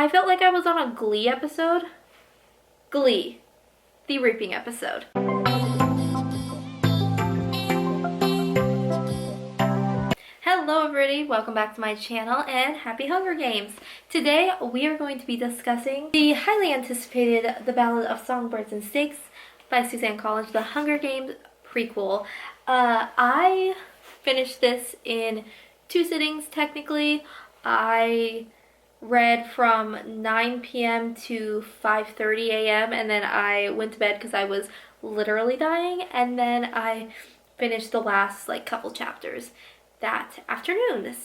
I felt like I was on a Glee episode. Glee, the reaping episode. Hello everybody, welcome back to my channel and happy Hunger Games. Today we are going to be discussing the highly anticipated The Ballad of Songbirds and Snakes by Suzanne Collins, the Hunger Games prequel. I finished this in 2 sittings technically. I read from 9 p.m. to 5:30 a.m. and then I went to bed because I was literally dying, and then I finished the last couple chapters that afternoon,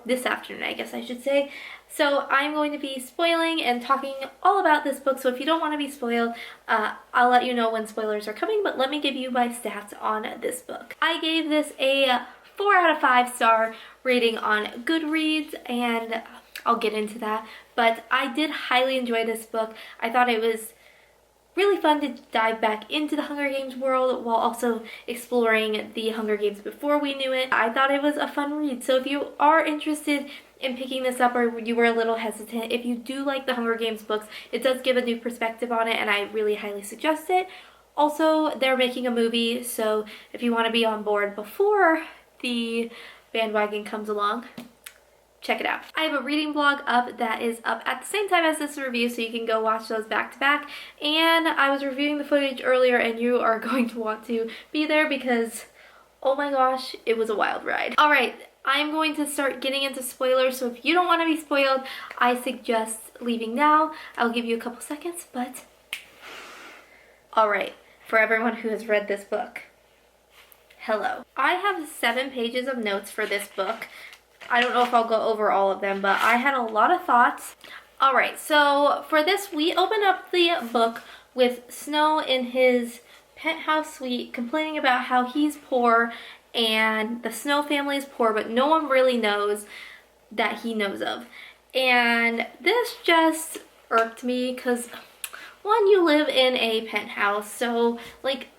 this afternoon I guess I should say. So I'm going to be spoiling and talking all about this book, so if you don't want to be spoiled, I'll let you know when spoilers are coming, but let me give you my stats on this book. I gave this a 4 out of 5 star rating on Goodreads, and I'll get into that, but I did highly enjoy this book. I thought it was really fun to dive back into the Hunger Games world while also exploring the Hunger Games before we knew it. I thought it was a fun read, so if you are interested in picking this up or you were a little hesitant, if you do like the Hunger Games books, it does give a new perspective on it and I really highly suggest it. Also, they're making a movie, so if you want to be on board before the bandwagon comes along, check it out. I have a reading blog up that is up at the same time as this review, so you can go watch those back to back. And I was reviewing the footage earlier and you are going to want to be there because, oh my gosh, it was a wild ride. Alright, I'm going to start getting into spoilers, so if you don't want to be spoiled, I suggest leaving now. I'll give you a couple seconds, but alright, for everyone who has read this book, hello. I have 7 pages of notes for this book. I don't know if I'll go over all of them, but I had a lot of thoughts. Alright, so for this, we open up the book with Snow in his penthouse suite complaining about how he's poor and the Snow family is poor, but no one really knows that he knows of. And this just irked me because, one, you live in a penthouse, so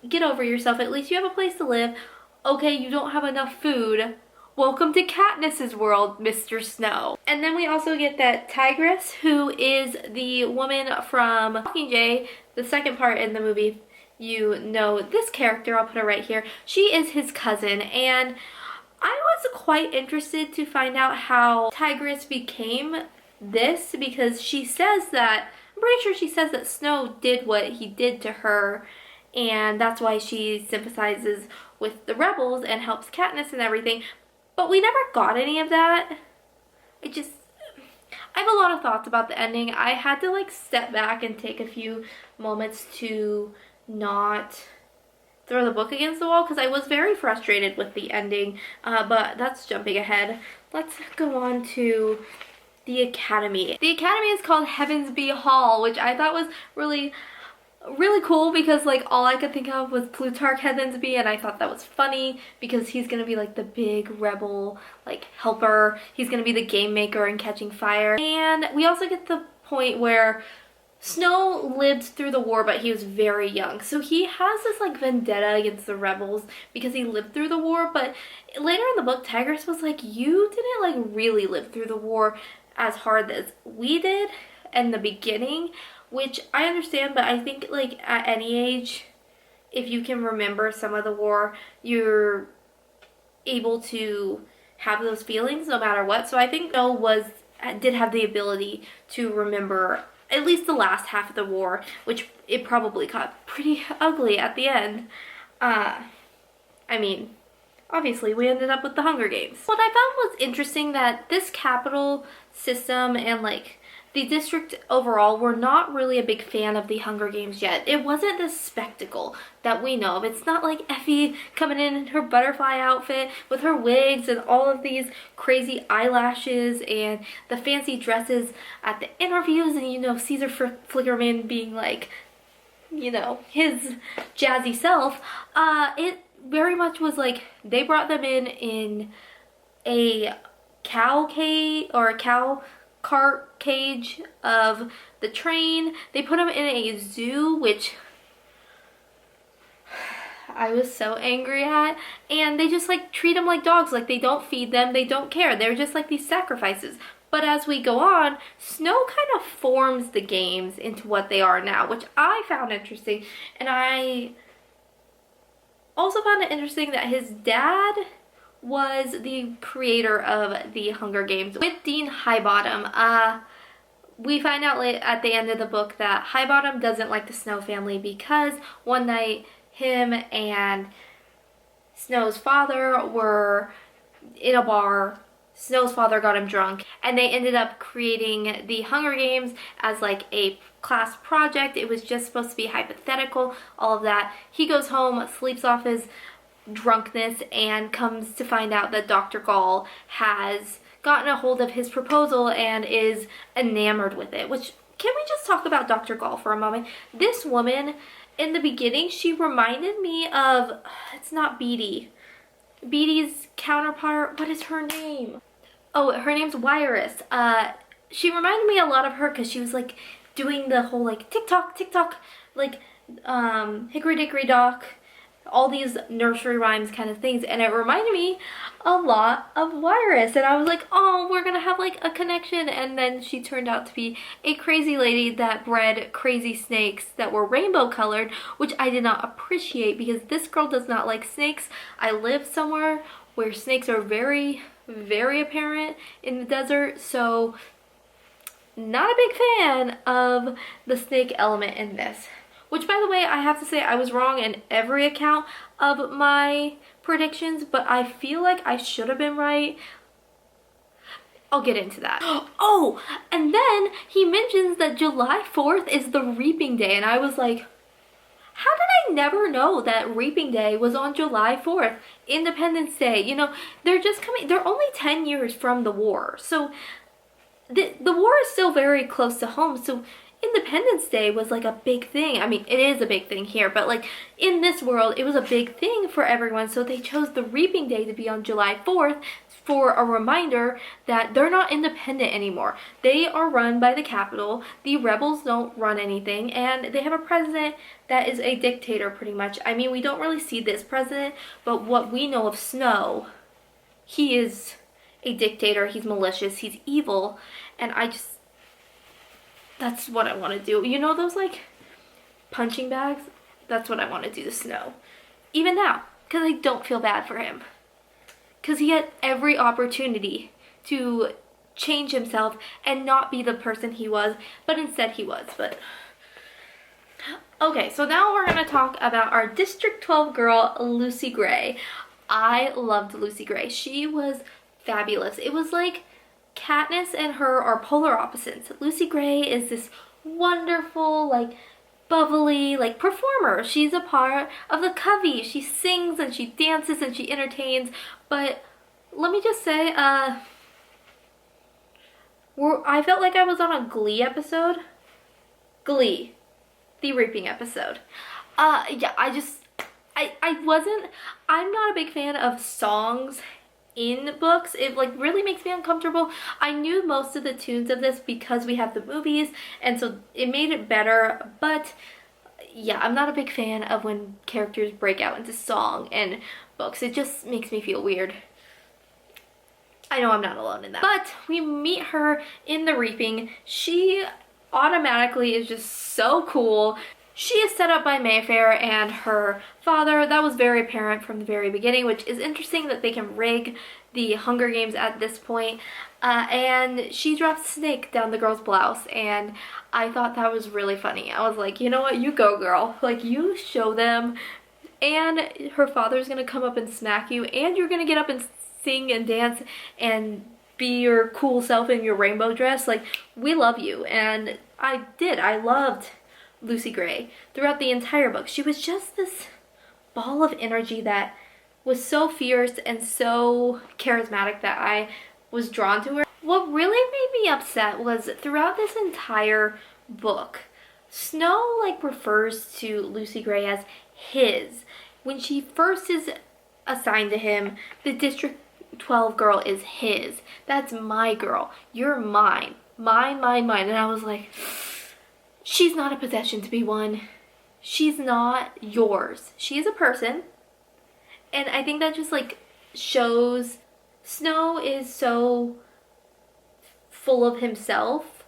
get over yourself. At least you have a place to live. Okay, you don't have enough food. Welcome to Katniss's world, Mr. Snow. And then we also get that Tigress, who is the woman from Mockingjay, the second part in the movie. You know this character, I'll put her right here. She is his cousin, and I was quite interested to find out how Tigress became this, because she says that, I'm pretty sure she says that Snow did what he did to her, and that's why she sympathizes with the rebels and helps Katniss and everything. But we never got any of that. I have a lot of thoughts about the ending. I had to step back and take a few moments to not throw the book against the wall because I was very frustrated with the ending. But that's jumping ahead. Let's go on to the Academy. The Academy is called Heavensby Hall, which I thought was really cool because all I could think of was Plutarch Heavensby, and I thought that was funny because he's gonna be the big rebel helper. He's gonna be the game maker in Catching Fire. And we also get the point where Snow lived through the war, but he was very young, so he has this vendetta against the rebels because he lived through the war. But later in the book, Tigress was you didn't really live through the war as hard as we did in the beginning, which I understand, but I think at any age, if you can remember some of the war, you're able to have those feelings no matter what. So I think Snow did have the ability to remember at least the last half of the war, which it probably got pretty ugly at the end. I mean, obviously we ended up with the Hunger Games. What I found was interesting that this capital system and the district overall were not really a big fan of the Hunger Games yet. It wasn't this spectacle that we know of. It's not Effie coming in her butterfly outfit with her wigs and all of these crazy eyelashes and the fancy dresses at the interviews, and Caesar Flickerman being his jazzy self. It very much was they brought them in a cow cage or a cow cart cage of the train. They put them in a zoo, which I was so angry at, and they just treat them like dogs. They don't feed them, they don't care. They're just these sacrifices. But as we go on, Snow kind of forms the games into what they are now, which I found interesting. And I also found it interesting that his dad was the creator of the Hunger Games with Dean Highbottom. We find out at the end of the book that Highbottom doesn't like the Snow family because one night him and Snow's father were in a bar. Snow's father got him drunk, and they ended up creating the Hunger Games as like a class project. It was just supposed to be hypothetical, all of that. He goes home, sleeps off his drunkenness, and comes to find out that Dr. Gall has gotten a hold of his proposal and is enamored with it. Which, can we just talk about Dr. Gall for a moment? This woman, in the beginning, she reminded me of, it's not Beatty. Beatty's counterpart, what is her name? Oh, her name's Wiress. She reminded me a lot of her because she was like doing the whole like tick-tock, tick-tock, like hickory-dickory-dock, all these nursery rhymes kind of things, and it reminded me a lot of Wiress, and I was like, oh, we're gonna have like a connection. And then she turned out to be a crazy lady that bred crazy snakes that were rainbow colored, which I did not appreciate because this girl does not like snakes. I live somewhere where snakes are very, very apparent in the desert, so not a big fan of the snake element in this. Which, by the way, I have to say I was wrong in every account of my predictions, but I feel like I should have been right. I'll get into that. Oh, and then he mentions that July 4th is the reaping day, and I was like, how did I never know that reaping day was on July 4th? Independence Day, you know, they're only 10 years from the war, so the war is still very close to home, so Independence Day was like a big thing. I mean, it is a big thing here, but like in this world, it was a big thing for everyone. So they chose the reaping day to be on July 4th for a reminder that they're not independent anymore. They are run by the Capitol. The rebels don't run anything, and they have a president that is a dictator pretty much. I mean, we don't really see this president, but what we know of Snow, he is a dictator. He's malicious. He's evil, and that's what I want to do. You know those like punching bags? That's what I want to do to Snow. Even now, because I don't feel bad for him. Because he had every opportunity to change himself and not be the person he was, but instead he was. But okay, so now we're going to talk about our District 12 girl, Lucy Gray. I loved Lucy Gray. She was fabulous. It was like Katniss and her are polar opposites. Lucy Gray is this wonderful, like, bubbly, like, performer. She's a part of the Covey. She sings and she dances and she entertains. But let me just say, I felt like I was on a Glee episode. Glee. The Reaping episode. Yeah, I'm not a big fan of songs in books. It like really makes me uncomfortable. I knew most of the tunes of this because we have the movies, and so it made it better, but yeah, I'm not a big fan of when characters break out into song in books. It just makes me feel weird. I know I'm not alone in that. But we meet her in the Reaping. She automatically is just so cool. She is set up by Mayfair and her father. That was very apparent from the very beginning, which is interesting that they can rig the Hunger Games at this point. And she drops a snake down the girl's blouse, and I thought that was really funny. I was like, you know what, you go girl. Like, you show them, and her father's gonna come up and smack you, and you're gonna get up and sing and dance and be your cool self in your rainbow dress. Like, we love you. And I did. I loved Lucy Gray throughout the entire book. She was just this ball of energy that was so fierce and so charismatic that I was drawn to her. What really made me upset was throughout this entire book, Snow like refers to Lucy Gray as his. When she first is assigned to him, the District 12 girl is his. That's my girl. You're mine. Mine, mine, mine. And I was like, she's not a possession to be won. She's not yours. She is a person. And I think that just like shows Snow is so full of himself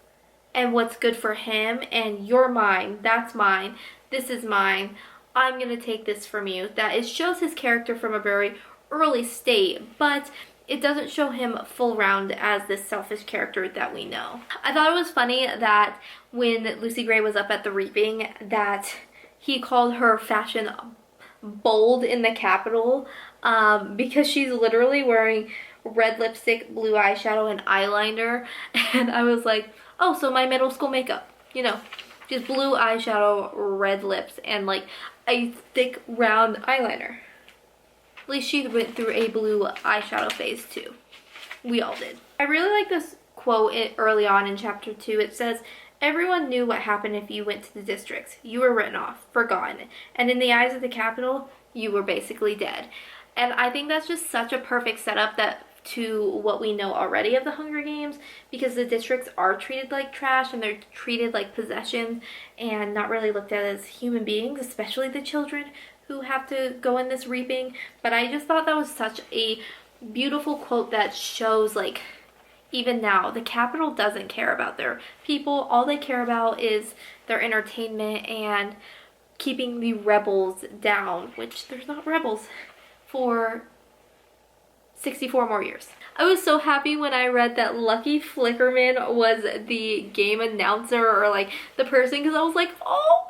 and what's good for him, and you're mine, that's mine, this is mine, I'm gonna take this from you. That it shows his character from a very early state, but it doesn't show him full round as this selfish character that we know. I thought it was funny that when Lucy Gray was up at the reaping, that he called her fashion bold in the Capitol, because she's literally wearing red lipstick, blue eyeshadow, and eyeliner. And I was like, oh, so my middle school makeup, you know, just blue eyeshadow, red lips, and like a thick round eyeliner. At least she went through a blue eyeshadow phase too. We all did. I really like this quote early on in chapter 2. It says, everyone knew what happened if you went to the districts. You were written off, forgotten, and in the eyes of the Capitol, you were basically dead. And I think that's just such a perfect setup that to what we know already of the Hunger Games, because the districts are treated like trash and they're treated like possessions and not really looked at as human beings, especially the children who have to go in this reaping. But I just thought that was such a beautiful quote that shows, like, even now the Capitol doesn't care about their people. All they care about is their entertainment and keeping the rebels down, which there's not rebels for 64 more years. I was so happy when I read that Lucky Flickerman was the game announcer, or like the person, because I was like, oh,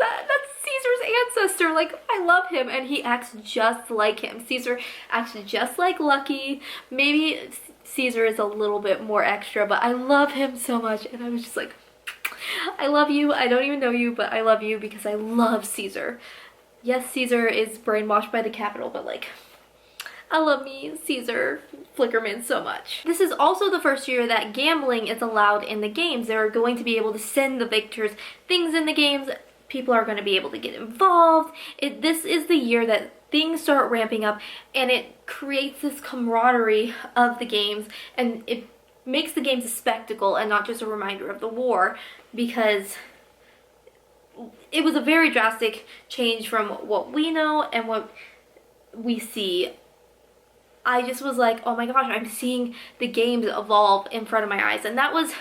that's Caesar's ancestor. Like, I love him, and he acts just like him. Caesar acts just like Lucky. Maybe Caesar is a little bit more extra, but I love him so much. And I was just like, I love you. I don't even know you, but I love you because I love Caesar. Yes, Caesar is brainwashed by the Capitol, but like, I love me Caesar Flickerman so much. This is also the first year that gambling is allowed in the games. They're going to be able to send the victors things in the games. People are going to be able to get involved. This is the year that things start ramping up, and it creates this camaraderie of the games, and it makes the games a spectacle and not just a reminder of the war, because it was a very drastic change from what we know and what we see. I just was like, oh my gosh, I'm seeing the games evolve in front of my eyes. And that was,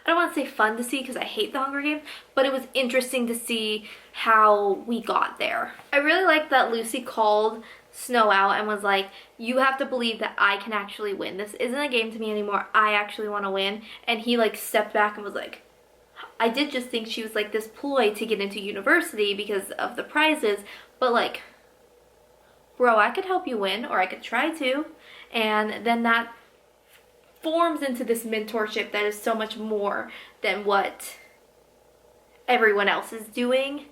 I don't want to say fun to see because I hate the Hunger Games, but it was interesting to see how we got there. I really like that Lucy called Snow out and was like, you have to believe that I can actually win. This isn't a game to me anymore. I actually want to win. And he like stepped back and was like, I did just think she was like this ploy to get into university because of the prizes, but like, bro, I could help you win, or I could try to. And then that forms into this mentorship that is so much more than what everyone else is doing.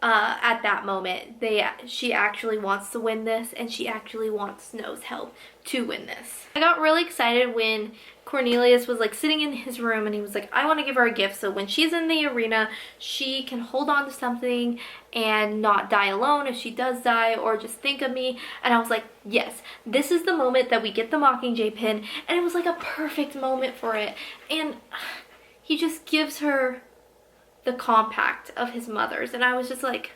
At that moment, she actually wants to win this, and she actually wants Snow's help to win this. I got really excited when Cornelius was like sitting in his room, and he was like, I want to give her a gift so when she's in the arena, she can hold on to something and not die alone if she does die, or just think of me. And I was like, yes, this is the moment that we get the Mockingjay pin, and it was like a perfect moment for it. And he just gives her the compact of his mother's, and I was just like,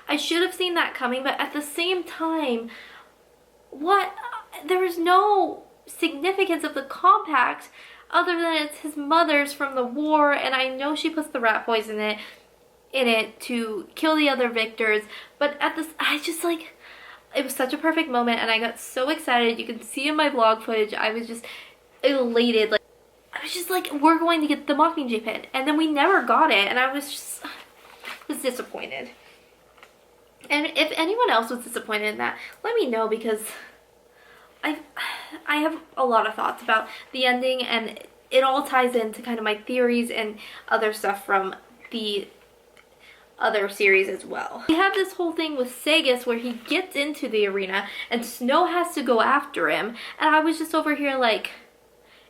I should have seen that coming, but at the same time, there was no significance of the compact other than it's his mother's from the war, and I know she puts the rat poison in it to kill the other victors, but I just like, it was such a perfect moment, and I got so excited. You can see in my vlog footage, I was just elated. Like, I was just like, we're going to get the Mockingjay pin, and then we never got it, and I was disappointed. And if anyone else was disappointed in that, let me know, because I have a lot of thoughts about the ending, and it all ties into kind of my theories and other stuff from the other series as well. We have this whole thing with Sagus where he gets into the arena and Snow has to go after him, and I was just over here like,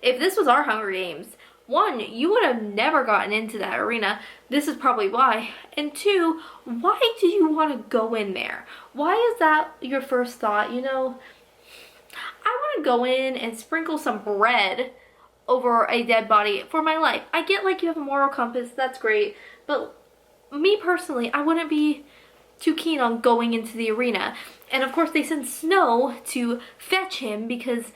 if this was our Hunger Games, one, you would have never gotten into that arena. This is probably why. And two, why do you want to go in there? Why is that your first thought? You know, I want to go in and sprinkle some bread over a dead body for my life. I get like you have a moral compass, that's great, but me personally, I wouldn't be too keen on going into the arena. And of course they send Snow to fetch him because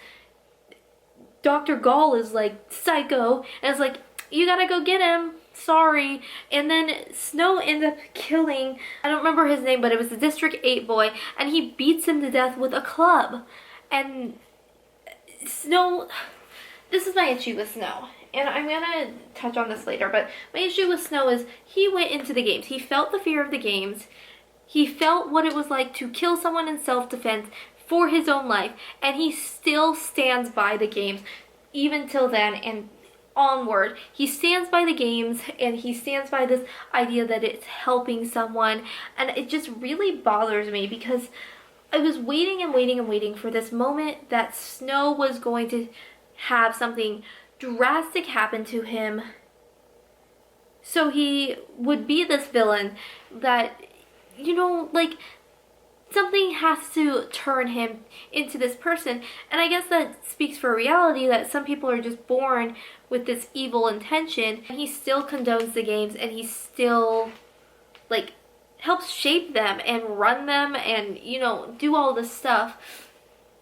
Dr. Gall is like psycho and is like, you gotta go get him, sorry. And then Snow ends up killing, I don't remember his name, but it was the District 8 boy, and he beats him to death with a club. And Snow, this is my issue with Snow, and I'm gonna touch on this later, but my issue with Snow is he went into the games. He felt the fear of the games. He felt what it was like to kill someone in self-defense for his own life, and he still stands by the games even till then and onward. He stands by the games, and he stands by this idea that it's helping someone, and it just really bothers me because I was waiting and waiting and waiting for this moment that Snow was going to have something drastic happen to him, so he would be this villain that, you know, like, something has to turn him into this person. And I guess that speaks for reality, that some people are just born with this evil intention. And he still condones the games, and he still, like, helps shape them and run them and, you know, do all this stuff.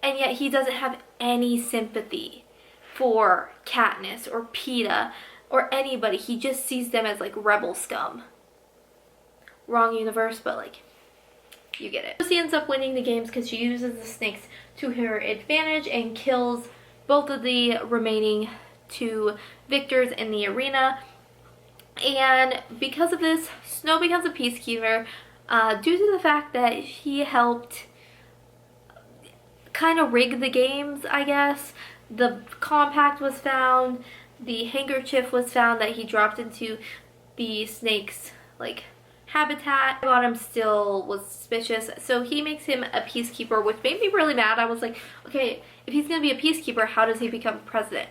And yet he doesn't have any sympathy for Katniss or Peeta or anybody. He just sees them as, like, rebel scum. Wrong universe, but, like, you get it. Lucy ends up winning the games because she uses the snakes to her advantage and kills both of the remaining 2 victors in the arena. And because of this, Snow becomes a peacekeeper due to the fact that he helped kind of rig the games, I guess. The compact was found, the handkerchief was found that he dropped into the snake's, like, habitat. Bottom still was suspicious, so he makes him a peacekeeper, which made me really mad. I was like, okay, if he's gonna be a peacekeeper, how does he become president?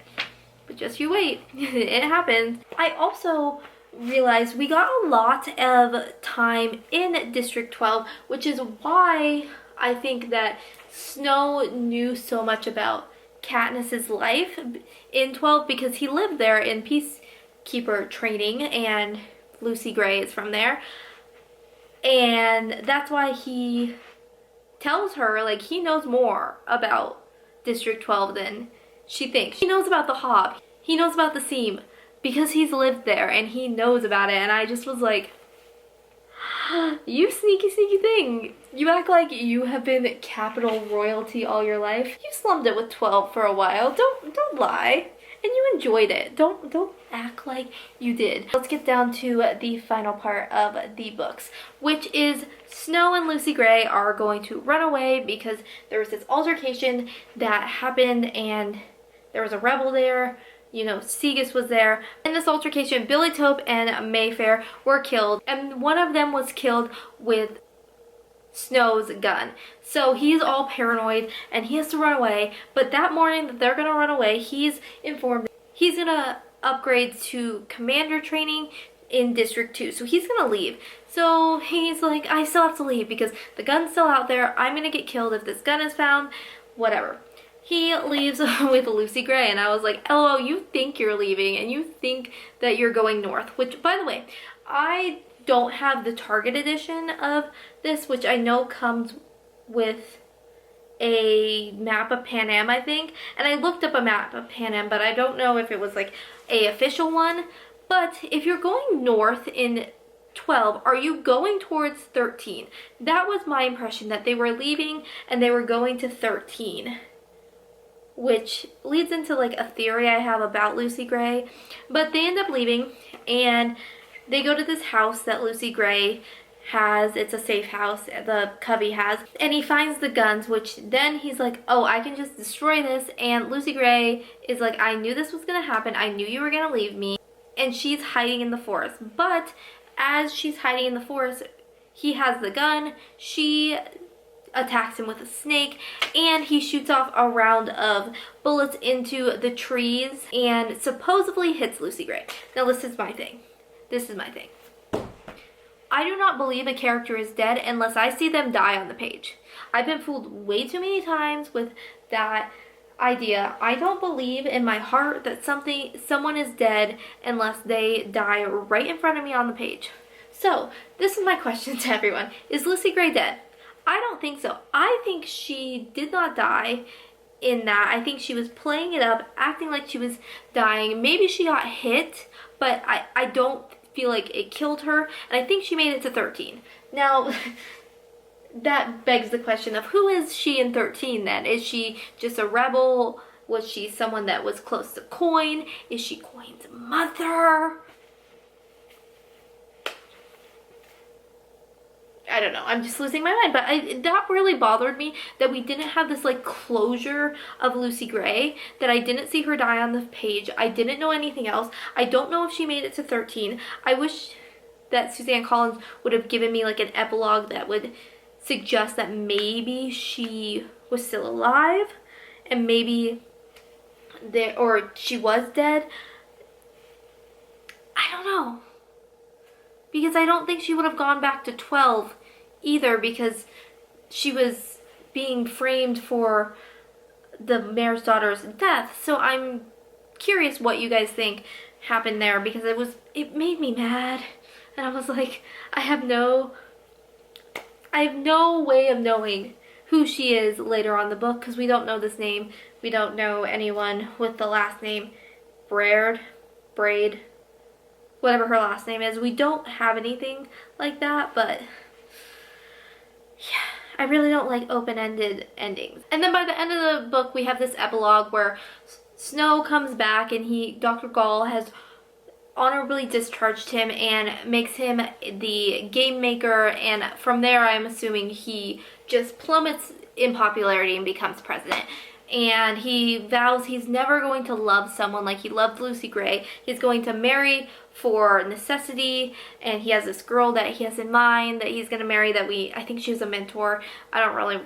But just you wait, it happens. I also realized we got a lot of time in District 12, which is why I think that Snow knew so much about Katniss's life in 12, because he lived there in peacekeeper training, and Lucy Gray is from there. And that's why he tells her, like, he knows more about District 12 than she thinks. He knows about the Hob. He knows about the Seam because he's lived there and he knows about it. And I just was like, you sneaky, sneaky thing. You act like you have been capital royalty all your life. You slummed it with 12 for a while. Don't lie. And you enjoyed it. Don't act like you did. Let's get down to the final part of the books, which is Snow and Lucy Gray are going to run away because there was this altercation that happened and there was a rebel there. You know, Seagus was there. In this altercation, Billy Tope and Mayfair were killed, and one of them was killed with Snow's gun. So he's all paranoid and he has to run away. But that morning that they're gonna run away, he's informed he's gonna upgrade to commander training in District 2. So he's gonna leave. So he's like, I still have to leave because the gun's still out there. I'm gonna get killed if this gun is found. Whatever. He leaves with Lucy Gray, and I was like, LOL, you think you're leaving and you think that you're going north. Which, by the way, I don't have the Target edition of this, which I know comes with a map of Pan Am, I think. And I looked up a map of Pan Am, but I don't know if it was like a official one. But if you're going north in 12, are you going towards 13? That was my impression, that they were leaving and they were going to 13. Which leads into like a theory I have about Lucy Gray. But they end up leaving and they go to this house that Lucy Gray has. It's a safe house, the Covey has. And he finds the guns, which then he's like, oh, I can just destroy this. And Lucy Gray is like, I knew this was gonna happen. I knew you were gonna leave me. And she's hiding in the forest. But as she's hiding in the forest, he has the gun. She attacks him with a snake, and he shoots off a round of bullets into the trees and supposedly hits Lucy Gray. Now this is my thing. I do not believe a character is dead unless I see them die on the page. I've been fooled way too many times with that idea. I don't believe in my heart that someone is dead unless they die right in front of me on the page. So this is my question to everyone. Is Lucy Gray dead? I don't think so. I think she did not die in that. I think she was playing it up, acting like she was dying. Maybe she got hit, but I don't feel like it killed her, and I think she made it to 13. Now, that begs the question of who is she in 13 then? Is she just a rebel? Was she someone that was close to Coin? Is she Coin's mother? I don't know. I'm just losing my mind. But that really bothered me that we didn't have this like closure of Lucy Gray, that I didn't see her die on the page. I didn't know anything else. I don't know if she made it to 13. I wish that Suzanne Collins would have given me like an epilogue that would suggest that maybe she was still alive and maybe or she was dead. I don't know. Because I don't think she would have gone back to 12 either, because she was being framed for the mayor's daughter's death. So I'm curious what you guys think happened there, because it made me mad. And I was like, I have no way of knowing who she is later on in the book, because we don't know this name. We don't know anyone with the last name Braid, whatever her last name is. We don't have anything like that, but yeah, I really don't like open-ended endings. And then by the end of the book, we have this epilogue where Snow comes back and Dr. Gall has honorably discharged him and makes him the game maker, and from there I'm assuming he just plummets in popularity and becomes president. And he vows he's never going to love someone like he loved Lucy Gray. He's going to marry for necessity, and he has this girl that he has in mind that he's going to marry that I think she was a mentor. I don't really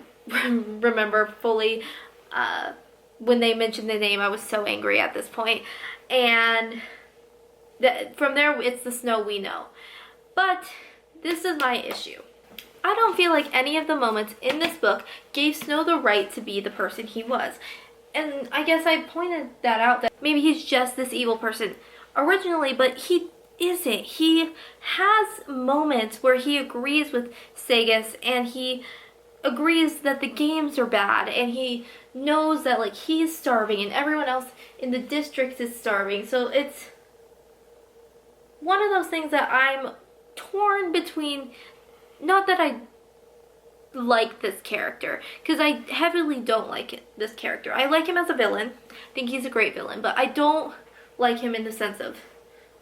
remember fully. When they mentioned the name, I was so angry at this point. And from there, it's the Snow we know. But this is my issue. I don't feel like any of the moments in this book gave Snow the right to be the person he was. And I guess I pointed that out, that maybe he's just this evil person originally, but he isn't. He has moments where he agrees with Sagas, and he agrees that the games are bad, and he knows that like he's starving and everyone else in the district is starving. So it's one of those things that I'm torn between. Not that I like this character, because I heavily don't like this character. I like him as a villain. I think he's a great villain, but I don't like him in the sense of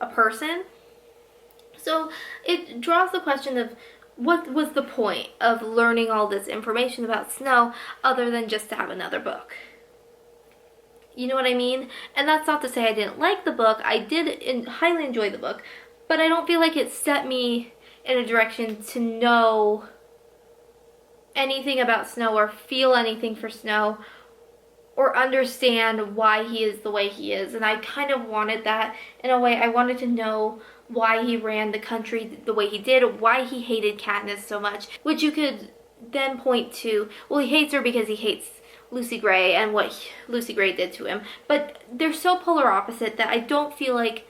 a person. So it draws the question of what was the point of learning all this information about Snow other than just to have another book? You know what I mean? And that's not to say I didn't like the book. I did highly enjoy the book, but I don't feel like it set me in a direction to know anything about Snow or feel anything for Snow or understand why he is the way he is. And I kind of wanted that in a way. I wanted to know why he ran the country the way he did, why he hated Katniss so much, which you could then point to, well, he hates her because he hates Lucy Gray and what Lucy Gray did to him. But they're so polar opposite that I don't feel like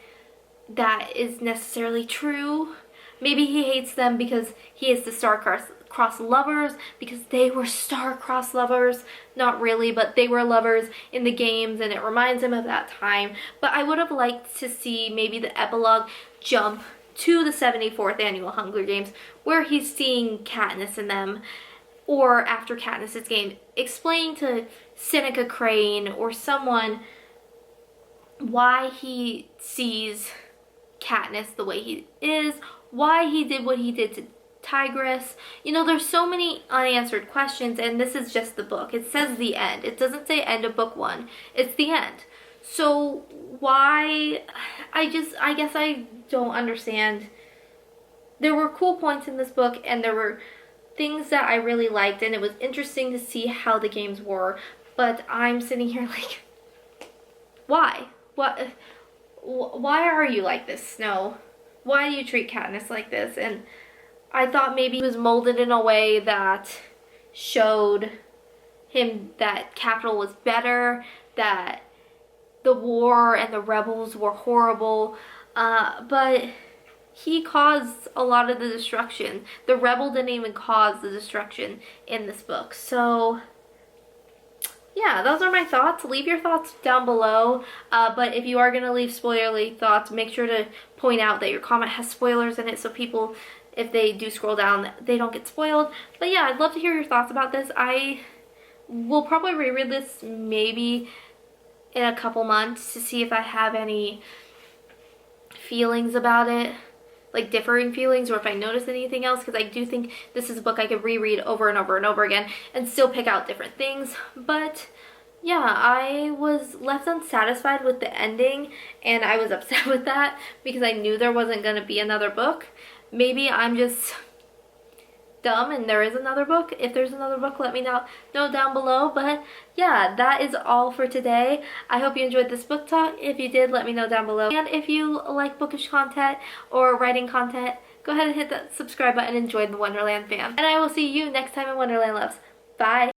that is necessarily true. Maybe he hates them because he is the star-crossed lovers, because they were star-crossed lovers. Not really, but they were lovers in the games, and it reminds him of that time. But I would have liked to see maybe the epilogue jump to the 74th annual Hunger Games, where he's seeing Katniss in them, or after Katniss's game, explain to Seneca Crane or someone why he sees Katniss the way he is, why he did what he did to Tigress. You know, there's so many unanswered questions, and this is just the book. It says the end. It doesn't say end of book 1. It's the end. So why? I guess I don't understand. There were cool points in this book, and there were things that I really liked, and it was interesting to see how the games were, but I'm sitting here like, why? Why are you like this, Snow? Why do you treat Katniss like this? And I thought maybe he was molded in a way that showed him that Capital was better, that the war and the rebels were horrible, but he caused a lot of the destruction. The rebel didn't even cause the destruction in this book. So yeah, those are my thoughts. Leave your thoughts down below, but if you are going to leave spoilerly thoughts, make sure to point out that your comment has spoilers in it so people, if they do scroll down, they don't get spoiled. But yeah, I'd love to hear your thoughts about this. I will probably reread this maybe in a couple months to see if I have any feelings about it, like differing feelings, or if I notice anything else, because I do think this is a book I could reread over and over and over again and still pick out different things. But yeah, I was left unsatisfied with the ending, and I was upset with that because I knew there wasn't going to be another book. Maybe I'm just dumb and there is another book. If there's another book, let me know down below. But yeah, that is all for today. I hope you enjoyed this book talk. If you did, let me know down below. And if you like bookish content or writing content, go ahead and hit that subscribe button and join the Wonderland fam. And I will see you next time in Wonderland Loves. Bye!